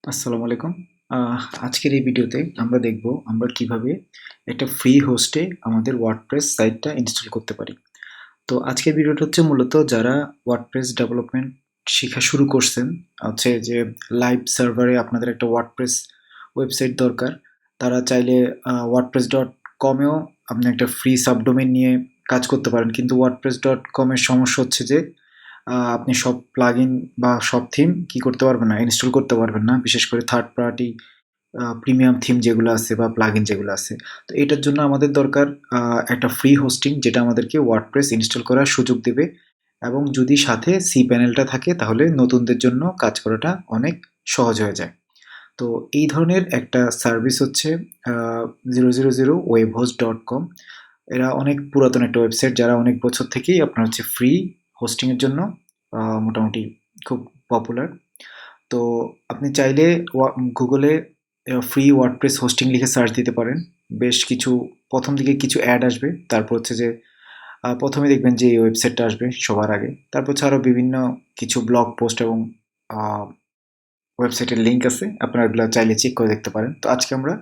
আসসালামু আলাইকুম। আজকের এই ভিডিওতে আমরা দেখব আমরা কিভাবে একটা ফ্রি হোস্টে আমাদের ওয়ার্ডপ্রেস সাইটটা ইনস্টল করতে পারি। তো আজকের ভিডিওটা হচ্ছে মূলত যারা ওয়ার্ডপ্রেস ডেভেলপমেন্ট শিখা শুরু করছেন, হচ্ছে যে লাইভ সার্ভারে আপনাদের একটা ওয়ার্ডপ্রেস ওয়েবসাইট দরকার। তারা চাইলে wordpress.com এও আপনি একটা ফ্রি সাবডোমেইন নিয়ে কাজ করতে পারেন। কিন্তু wordpress.com এর সমস্যা হচ্ছে যে আপনি সব প্লাগইন বা সব থিম কি করতে পারবেন না, ইনস্টল করতে পারবেন না। বিশেষ করে থার্ড পার্টি প্রিমিয়াম থিম যেগুলো আছে বা প্লাগইন যেগুলো আছে। তো এটার জন্য আমাদের দরকার একটা ফ্রি হোস্টিং যেটা আমাদেরকে ওয়ার্ডপ্রেস ইনস্টল করার সুযোগ দেবে এবং যদি সাথে সি প্যানেলটা থাকে তাহলে নতুনদের জন্য কাজ করাটা অনেক সহজ হয়ে যায়। তো এই ধরনের একটা সার্ভিস হচ্ছে 000webhost.com। এরা অনেক পুরাতন একটা ওয়েবসাইট, যারা অনেক বছর থেকেই আপনার হচ্ছে ফ্রি হোস্টিংয়ের জন্য মোটামুটি খুব পপুলার। তো আপনি চাইলে গুগলে ফ্রি ওয়ার্ডপ্রেস হোস্টিং লিখে সার্চ দিতে পারেন। বেশ কিছু প্রথম দিকে কিছু অ্যাড আসবে, তারপর হচ্ছে যে প্রথমে দেখবেন যে এই ওয়েবসাইটটা আসবে সবার আগে, তারপর হচ্ছে আরও বিভিন্ন কিছু ব্লগ পোস্ট এবং ওয়েবসাইটের লিঙ্ক আছে, আপনারা এগুলো চাইলে চেক করে দেখতে পারেন। তো আজকে আমরা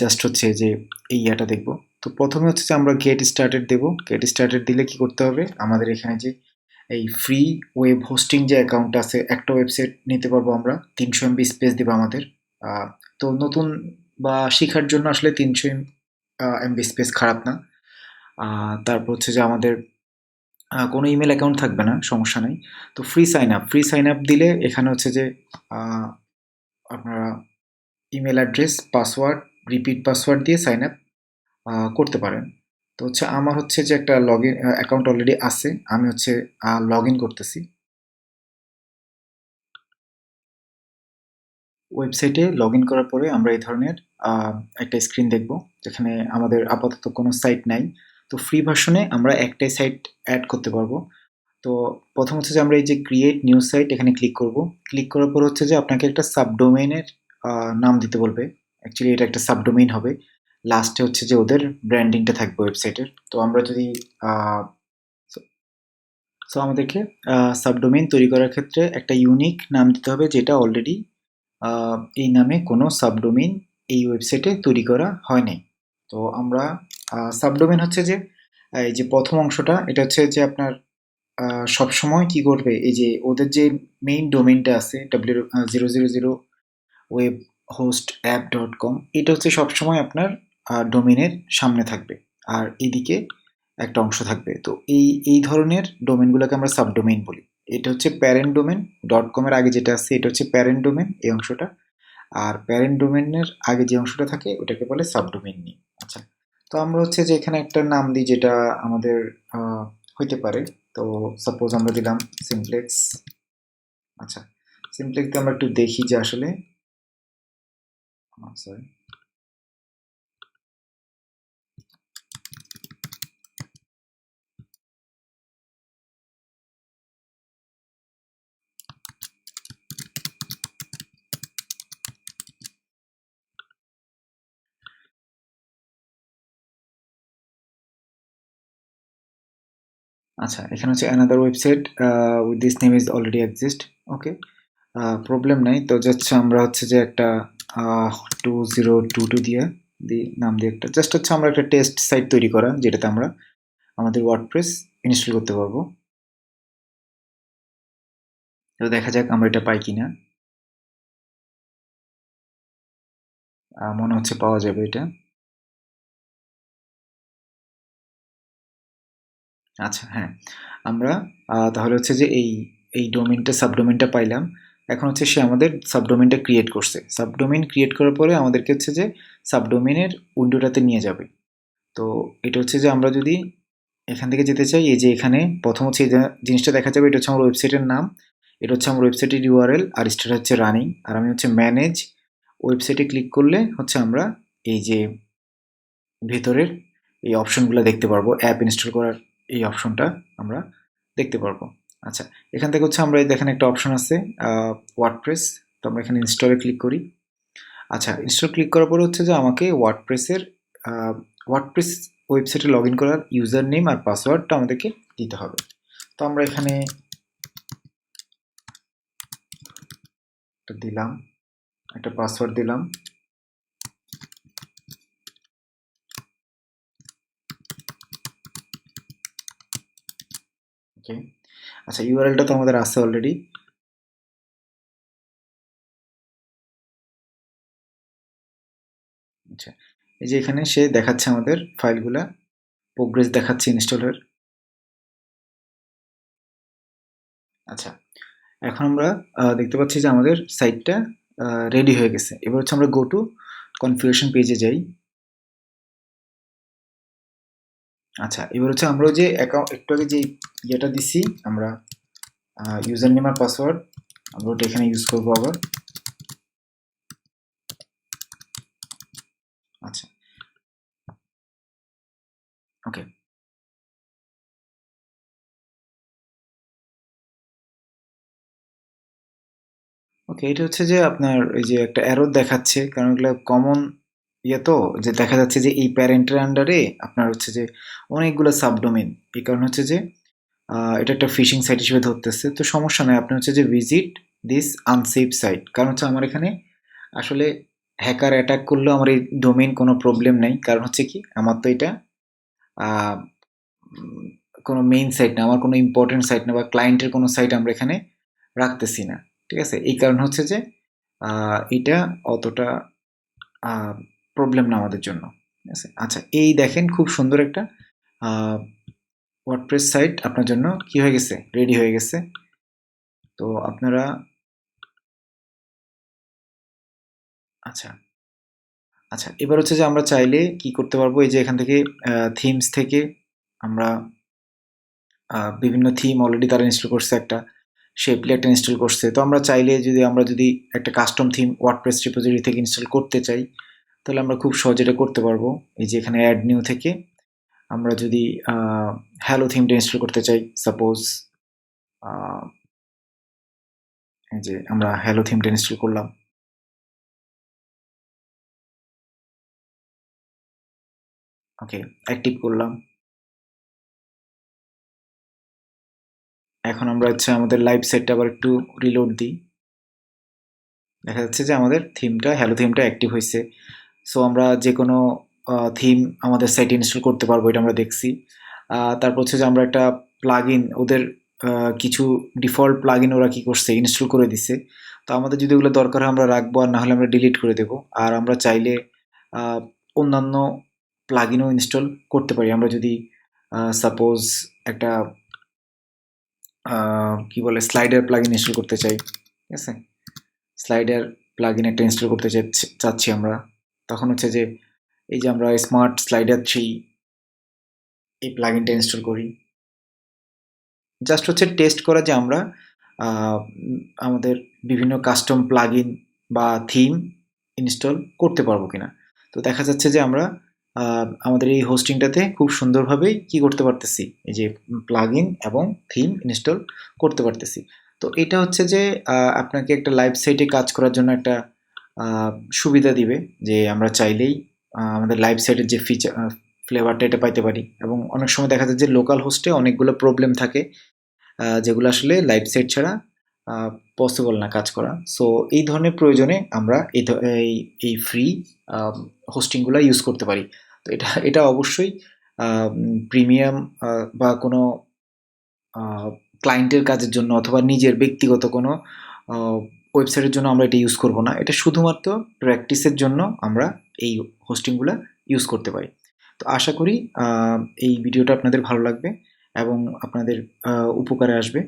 জাস্ট হচ্ছে যে এই ইয়াটা দেখব। তো প্রথমে হচ্ছে যে আমরা গেট স্টার্টেড দেব। গেট স্টার্টেড দিলে কি করতে হবে, আমাদের এখানে যে এই ফ্রি ওয়েব হোস্টিং যে অ্যাকাউন্ট আছে, একটা ওয়েবসাইট নিতে পারবো আমরা, 300 MB স্পেস দেবে আমাদের। তো নতুন বা শেখার জন্য আসলে 300 MB স্পেস খারাপ না। তারপর হচ্ছে যে আমাদের কোনো ইমেল অ্যাকাউন্ট থাকবে না, সমস্যা নেই। তো ফ্রি সাইন আপ দিলে এখানে হচ্ছে যে আহ, আপনারা email address, password, repeat password দিয়ে সাইন আপ করতে পারেন। তো হচ্ছে আমার হচ্ছে যে একটা লগ ইন অ্যাকাউন্ট অলরেডি আছে, আমি হচ্ছে লগ ইন করতেছি। ওয়েবসাইটে লগ ইন করার পরে আমরা এই ধরনের একটা স্ক্রিন দেখব, যেখানে আমাদের আপাতত কোনো সাইট নাই। তো ফ্রি ভার্সনে আমরা একটাই সাইট অ্যাড করতে পারবো। তো প্রথম হচ্ছে যে আমরা এই যে ক্রিয়েট নিউ সাইট এখানে ক্লিক করব। ক্লিক করার পর হচ্ছে যে আপনাকে একটা সাবডোমেইনের নাম দিতে বলবে। অ্যাকচুয়ালি এটা একটা সাবডোমেইন হবে। লাস্টে হচ্ছে যে ওদের ব্র্যান্ডিংটা থাকবে ওয়েবসাইটের। তো আমরা যদি সো আমাদেরকে সাবডোমেইন তৈরি করার ক্ষেত্রে একটা ইউনিক নাম দিতে হবে, যেটা অলরেডি এই নামে কোনো সাবডোমেইন এই ওয়েবসাইটে তৈরি করা হয় নাই। তো আমরা সাবডোমেইন হচ্ছে যে এই যে প্রথম অংশটা, এটা হচ্ছে যে আপনার সবসময় কি করবে, এই যে ওদের যে মেইন ডোমেইনটা আছে W000 ওয়েব হোস্ট অ্যাপ.com, এটা হচ্ছে সবসময় আপনার ডোমেইনের সামনে থাকবে, আর এদিকে একটা অংশ থাকবে। তো এই ধরনের ডোমেইনগুলোকে আমরা সাবডোমেইন বলি। এটা হচ্ছে প্যারেন্ট ডোমেন। .com এর আগে যেটা আছে এটা হচ্ছে প্যারেন্ট ডোমেন, এই অংশটা। আর প্যারেন্ট ডোমেনের আগে যে অংশটা থাকে ওটাকে বলে সাবডোমেইন নেম। আচ্ছা, তো আমরা হচ্ছে যে এখানে একটা নাম দিই যেটা আমাদের হইতে পারে। তো সাপোজ আমরা দিলাম সিমপ্লেক্স। আচ্ছা, সিমপ্লেক্স দিয়ে আমরা একটু দেখি যে আসলে সরি। আচ্ছা, এখানে হচ্ছে another website with this name is already exist. Okay, problem নাই। তো জাস্ট আমরা হচ্ছে যে একটা 2022 দিয়ে নাম দিয়ে একটা জাস্ট হচ্ছে আমরা একটা টেস্ট সাইট তৈরি করা, যেটাতে আমরা আমাদের ওয়ার্ডপ্রেস ইনস্টল করতে পারবো। তো দেখা যাক আমরা এটা পাই কিনা। মনে হচ্ছে পাওয়া যাবে এটা। আচ্ছা, হ্যাঁ, আমরা তাহলে হচ্ছে যে এই ডোমেইনটা সাবডোমেইনটা পাইলাম। এখন হচ্ছে সে আমাদের সাবডোমেইনটা ক্রিয়েট করছে। সাবডোমেইন ক্রিয়েট করার পরে আমাদেরকে হচ্ছে যে সাবডোমেইনের উইন্ডোটাতে নিয়ে যাবে। তো এটা হচ্ছে যে আমরা যদি এখান থেকে যেতে চাই, এই যে এখানে প্রথম হচ্ছে এই জিনিসটা দেখা যাবে, এটা হচ্ছে আমার ওয়েবসাইটের নাম, এটা হচ্ছে আমার ওয়েবসাইটের ইউআরএল, আর স্টার্ট হচ্ছে রানিং, আর আমি হচ্ছে ম্যানেজ ওয়েবসাইটে ক্লিক করলে হচ্ছে আমরা এই যে ভেতরের এই অপশনগুলো দেখতে পারবো। অ্যাপ ইনস্টল করার এই অপশনটা আমরা দেখতে পারবো। আচ্ছা, এখান থেকে হচ্ছে আমরা এই দেখেন একটা অপশন আছে ওয়ার্ডপ্রেস। তো আমরা এখানে ইনস্টলে ক্লিক করি। আচ্ছা, ইনস্টল ক্লিক করার পরে হচ্ছে যে আমাকে ওয়ার্ডপ্রেস ওয়েবসাইটে লগ ইন করার ইউজার নেম আর পাসওয়ার্ডটা আমাদেরকে দিতে হবে। তো আমরা এখানে দিলাম। একটা পাসওয়ার্ড দিলাম। ওকে, আচ্ছা ইউআরএলটা তো আমাদের আছে অলরেডি। আচ্ছা, এই যে এখানে সে দেখাচ্ছে আমাদের ফাইলগুলা, প্রোগ্রেস দেখাচ্ছে ইনস্টলের। আচ্ছা, এখন আমরা দেখতে পাচ্ছি যে আমাদের সাইটটা রেডি হয়ে গেছে। এবার হচ্ছে আমরা গো টু কনফিগারেশন পেজে যাই। আচ্ছা, এবার হচ্ছে আমরা যে অ্যাকাউন্ট একটু আগে যে ইয়েটা দিছি আমরা, ইউজার নেম আর পাসওয়ার্ড, আমরা ওটা এখানে ইউজ করবো আবার। আচ্ছা, ওকে ওকে, এটা হচ্ছে যে আপনার এই যে একটা এরর দেখাচ্ছে, কারণ এগুলো কমন ইয়ে তো, যে দেখা যাচ্ছে যে এই প্যারেন্টের আন্ডারে আপনার হচ্ছে যে অনেকগুলো সাবডোমেন, এই কারণ হচ্ছে যে এটা একটা ফিশিং সাইট হিসেবে ধরতেছে। তো সমস্যা নাই, আপনি হচ্ছে যে ভিজিট দিস আনসেফ সাইট, কারণ হচ্ছে আমার এখানে আসলে হ্যাকার অ্যাটাক করলেও আমার এই ডোমেইন কোনো প্রবলেম নাই, কারণ হচ্ছে কি আমার তো এটা আহ, কোনো মেইন সাইট না, আমার কোনো ইম্পর্টেন্ট সাইট না, বা ক্লায়েন্টের কোনো সাইট আমরা এখানে রাখতেছি না। ঠিক আছে, এই কারণ হচ্ছে যে এটা অতটা প্রবলেম না আমাদের জন্য। ঠিক আছে, আচ্ছা এই দেখেন খুব সুন্দর একটা ওয়ার্ডপ্রেস সাইট আপনার জন্য কি হয়ে গেছে, রেডি হয়ে গেছে। তো আপনারা আচ্ছা আচ্ছা, এবার হচ্ছে যে আমরা চাইলে কি করতে পারবো, এই যে এখান থেকে থিমস থেকে আমরা বিভিন্ন থিম অলরেডি তারা ইনস্টল করছে, একটা শেপলি একটা ইনস্টল করছে। তো আমরা চাইলে যদি একটা কাস্টম থিম ওয়ার্ডপ্রেস রিপোজিটরি থেকে ইনস্টল করতে চাই, তাহলে আমরা খুব সহজে এটা করতে পারবো। এই যে এখানে অ্যাড নিউ থেকে আমরা যদি হ্যালো থিমটা ইনস্টল করতে চাই, সাপোজ এই যে আমরা হ্যালো থিমটা ইনস্টল করলাম। ওকে, অ্যাক্টিভ করলাম। এখন আমরা হচ্ছে আমাদের লাইভ সেটটা আবার একটু রিলোড দিই। দেখা যাচ্ছে যে আমাদের থিমটা, হ্যালো থিমটা অ্যাক্টিভ হয়েছে। সো আমরা যে কোনো থিম আমাদের সাইটে ইনস্টল করতে পারবো, এটা আমরা দেখছি। তারপর হচ্ছে যে আমরা একটা প্লাগ ইন, ওদের কিছু ডিফল্ট প্লাগ ইন ওরা কী করছে, ইনস্টল করে দিছে। তো আমাদের যদি ওগুলো দরকার হয় আমরা রাখবো, আর না হলে আমরা ডিলিট করে দেবো। আর আমরা চাইলে অন্যান্য প্লাগ ইনও ইনস্টল করতে পারি। আমরা যদি সাপোজ একটা কি বলে স্লাইডার প্লাগ ইন ইনস্টল করতে চাই, ঠিক আছে, স্লাইডার প্লাগইন একটা ইনস্টল করতে চাচ্ছি আমরা, তখন হচ্ছে যে এই যে আমরা স্মার্ট স্লাইডার 3 এই প্লাগইনটা ইনস্টল করি। জাস্ট হচ্ছে টেস্ট করা যে আমরা আমাদের বিভিন্ন কাস্টম প্লাগইন বা থিম ইনস্টল করতে পারবো কিনা। তো দেখা যাচ্ছে যে আমরা আমাদের এই হোস্টিংটাতে খুব সুন্দরভাবেই কি করতে পারতেছি, এই যে প্লাগইন এবং থিম ইনস্টল করতে পারতেছি। তো এটা হচ্ছে যে আপনাকে একটা লাইভ সাইটে কাজ করার জন্য একটা সুবিধা দিবে, যে আমরা চাইলেই আমাদের লাইভ সাইটের যে ফিচার ফ্লেভারটা এটা পাইতে পারি। এবং অনেক সময় দেখা যায় যে লোকাল হোস্টে অনেকগুলো প্রবলেম থাকে, যেগুলো আসলে লাইভ সাইট ছাড়া পসিবল না কাজ করা। সো এই ধরনের প্রয়োজনে আমরা এই ফ্রি হোস্টিংগুলো ইউজ করতে পারি। তো এটা অবশ্যই প্রিমিয়াম বা কোনো ক্লায়েন্টের কাজের জন্য অথবা নিজের ব্যক্তিগত কোনো ওয়েবসাইটের জন্য আমরা এটা ইউজ করব না। এটা শুধুমাত্র প্র্যাকটিসের জন্য আমরা এই হোস্টিংগুলো ইউজ করতে পারি। তো আশা করি এই ভিডিওটা আপনাদের ভালো লাগবে এবং আপনাদের উপকারে আসবে।